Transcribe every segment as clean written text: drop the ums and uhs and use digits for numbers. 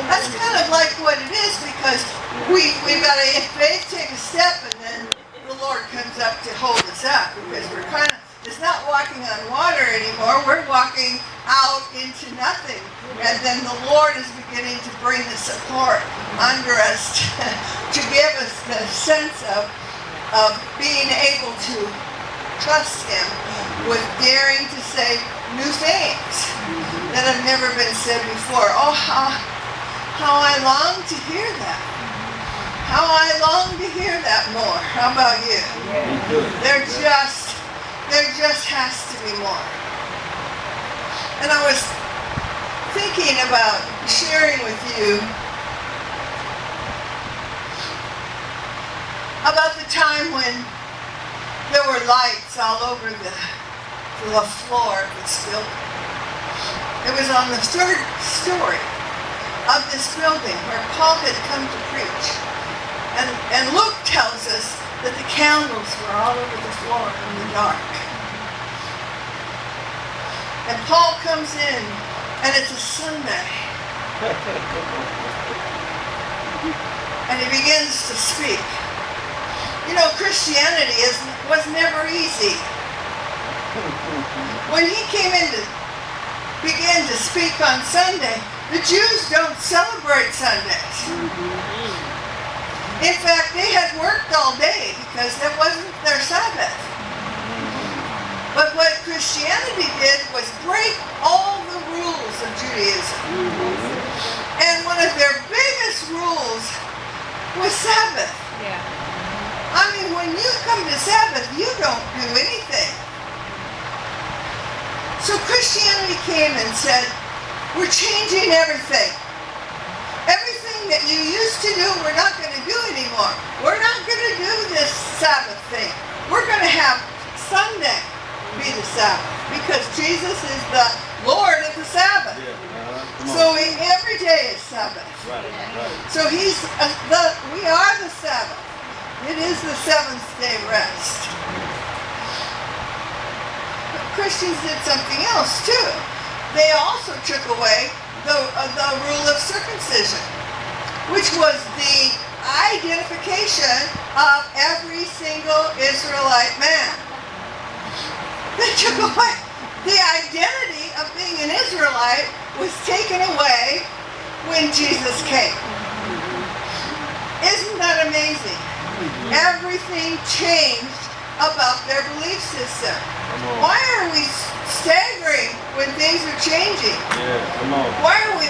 That's kind of like what it is, because we've got to, in faith, take a step, and then the Lord comes up to hold us up, because we're kind of, it's not walking on water anymore, we're walking out into nothing. And then the Lord is beginning to bring the support under us to give us the sense of being able to trust Him with daring to say new things that have never been said before. Oh, how I long to hear that. How I long to hear that more. How about you? There just has to be more. And I was thinking about sharing with you about the time when there were lights all over the floor of this building. It was on the third story of this building where Paul had come to preach. And Luke tells us that the candles were all over the floor in the dark. And Paul comes in, and it's a Sunday. And he begins to speak. You know, Christianity was never easy. When he began to speak on Sunday, the Jews don't celebrate Sundays. In fact, they had worked all day because that wasn't their Sabbath. But what Christianity did was break all the rules of Judaism. And one of their biggest rules was Sabbath. Yeah. I mean, when you come to Sabbath, you don't do anything. So Christianity came and said, we're changing everything. Everything that you used to do, we're not going to do anymore. We're not going to do this Sabbath thing. We're going to have Sunday be the Sabbath, because Jesus is the Lord of the Sabbath. So every day is Sabbath. So we are the Sabbath. It is the seventh day rest. But Christians did something else too. They also took away the rule of circumcision, which was the identification of every single Israelite man. They took away the identity of being an Israelite was taken away when Jesus came. Isn't that amazing? Everything changed about their belief system. Why are we staggering when things are changing? Why are we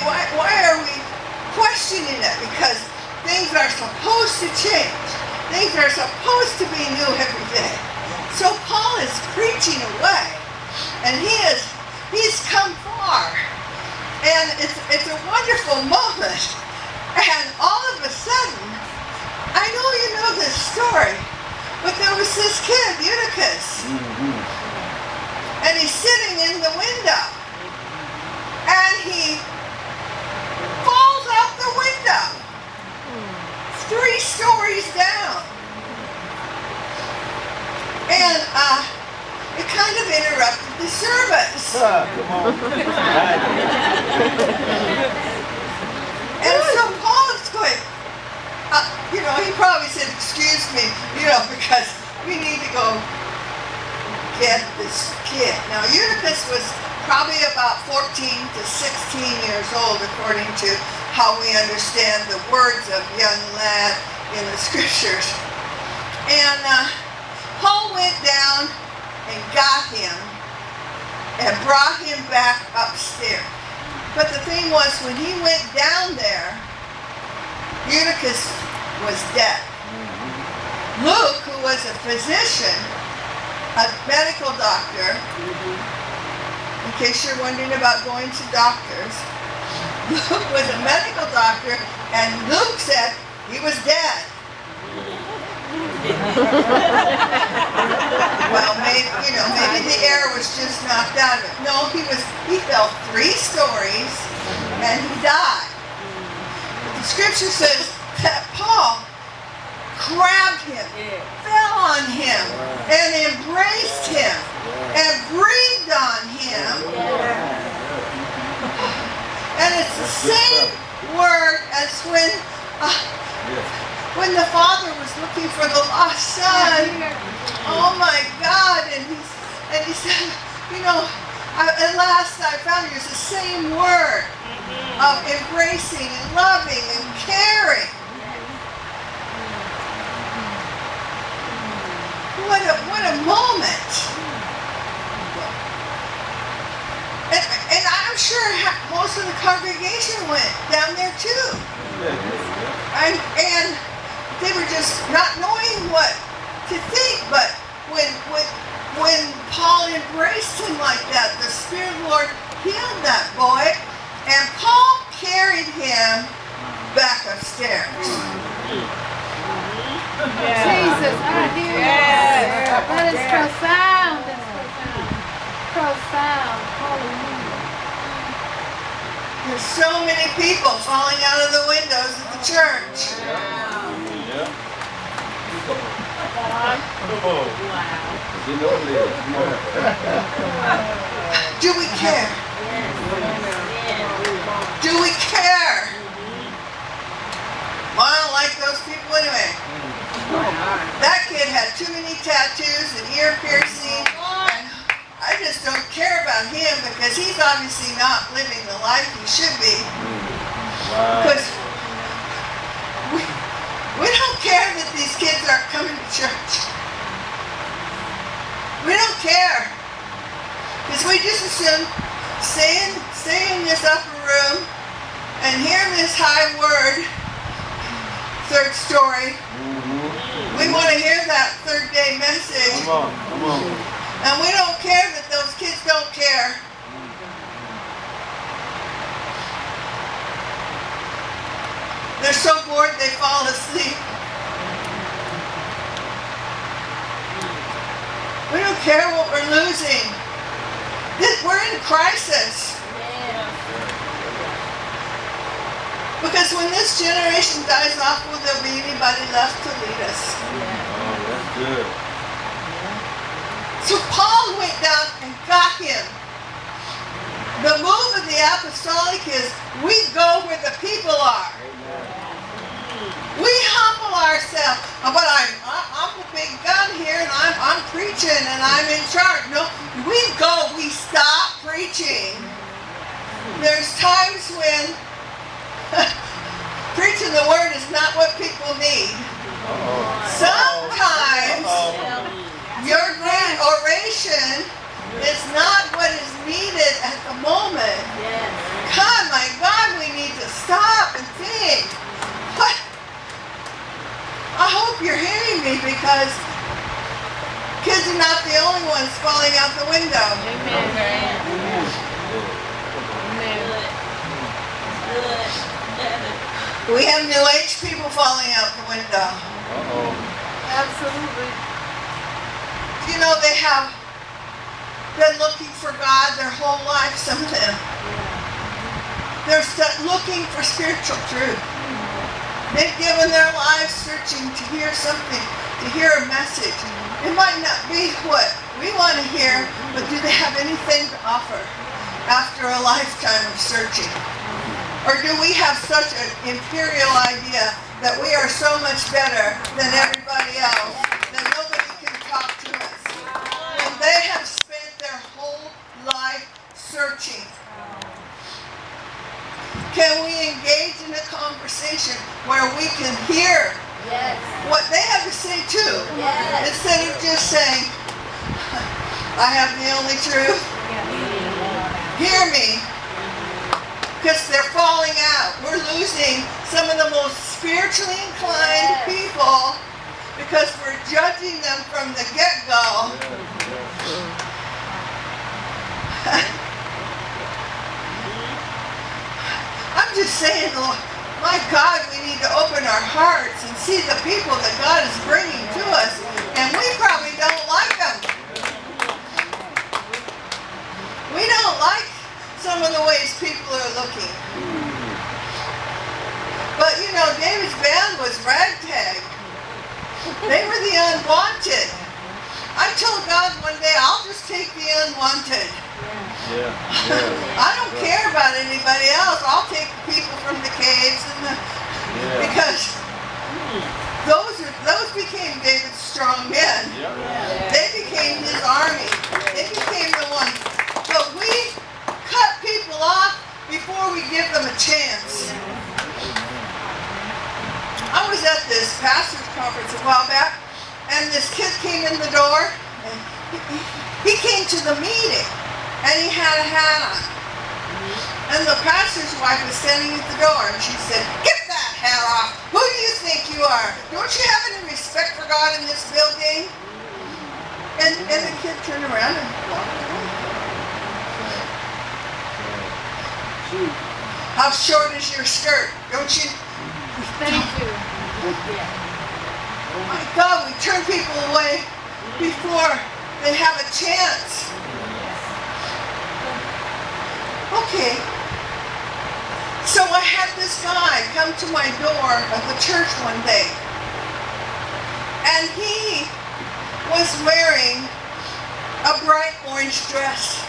questioning it? Because things are supposed to change. Things are supposed to be new every day. So Paul is preaching away, and he's come far, and it's a wonderful moment. And all of a sudden, I know you know this story, but there was this kid, Eutychus, and he's sitting in the window, and he falls out the window, 3 stories down. And it kind of interrupted the service. Come on. And so Paul is going, he probably said, excuse me, because we need to go get this kid. Now, Eutychus was probably about 14 to 16 years old, according to how we understand the words of young lad in the scriptures. And Paul went down and got him and brought him back upstairs. But the thing was, when he went down there, Eutychus was dead. Luke, who was a physician, a medical doctor, in case you're wondering about going to doctors, Luke was a medical doctor, and Luke said he was dead. Well, maybe the air was just knocked out of it. No, he fell 3 stories and he died. But the scripture says that Paul grabbed him, fell on him, and embraced him, and breathed on him. And it's the same word as when the father was looking for the lost son. Oh my God! And he said, at last I found you. It's the same word of embracing and loving and caring. What a moment! And I'm sure most of the congregation went down there too. And they were just not knowing what to think. But when Paul embraced him like that, the Spirit of the Lord healed that boy, and Paul carried him back upstairs. Jesus, I hear that. That is profound. That's profound. Hallelujah. There's so many people falling out of the windows of the church. Do we care? Do we care? Well, I don't like those people anyway. That kid had too many tattoos and ear piercing, and I just don't care about him because he's obviously not living the life he should be. Because we don't care that these kids aren't coming to church. We don't care. Because we just assume stay in this upper room and hear this high word, third story. We want to hear that third day message. Come on. And we don't care that those kids don't care. They're so bored they fall asleep. We don't care what we're losing. We're in crisis. Because when this generation dies off, will there be anybody left to lead us? That's good. So Paul went down and got him. The move of the Apostolic is we go where the people are. We humble ourselves. But I'm the big gun here, and I'm preaching, and I'm in charge. No, we go. We stop preaching. There's times when preaching the word is not what people need. Sometimes your great oration is not what is needed at the moment. God, my God, we need to stop and think. What? I hope you're hearing me, because kids are not the only ones falling out the window. We have New Age people falling out the window. Absolutely. They have been looking for God their whole life, some of them. They're looking for spiritual truth. They've given their lives searching to hear something, to hear a message. It might not be what we want to hear, but do they have anything to offer after a lifetime of searching? Or do we have such an imperial idea that we are so much better than everybody else that nobody can talk to us? When they have spent their whole life searching. Can we engage in a conversation where we can hear what they have to say too? Instead of just saying, I have the only truth. Hear me. Because they're falling out. We're losing some of the most spiritually inclined people because we're judging them from the get-go. I'm just saying, Lord, my God, we need to open our hearts and see the people that God is bringing to us. And we probably don't like them. We don't like some of the ways people are looking. But David's band was ragtag. They were the unwanted. I told God one day, I'll just take the unwanted. Yeah. I don't care about anybody else. I'll take the people from the caves because those became David's strong men. Yeah. They became his army. They became the ones. But we cut people off before we give them a chance. I was at this pastor's conference a while back, and this kid came in the door, and he came to the meeting, and he had a hat on. And the pastor's wife was standing at the door, and she said, "Get that hat off! Who do you think you are? Don't you have any respect for God in this building?" And the kid turned around and walked away. How short is your skirt? Don't you? Thank you. Oh my God, we turn people away before they have a chance. Okay. So I had this guy come to my door at the church one day. And he was wearing a bright orange dress.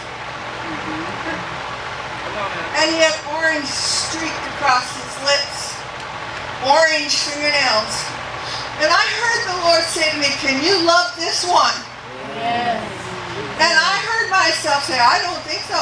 And he had orange streaked across his lips. Orange fingernails. And I heard the Lord say to me, "Can you love this one?" Yes. And I heard myself say, "I don't think so."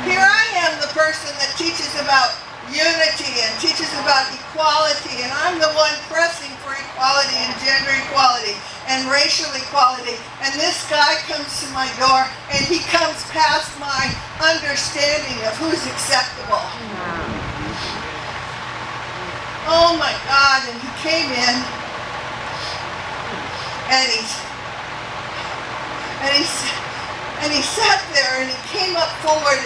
Here I am, the person that teaches about unity and teaches about equality, and I'm the one pressing for equality and gender equality and racial equality. And this guy comes to my door, and he comes past my understanding of who's acceptable. Oh my God, and he came in, and he sat there, and he came up forward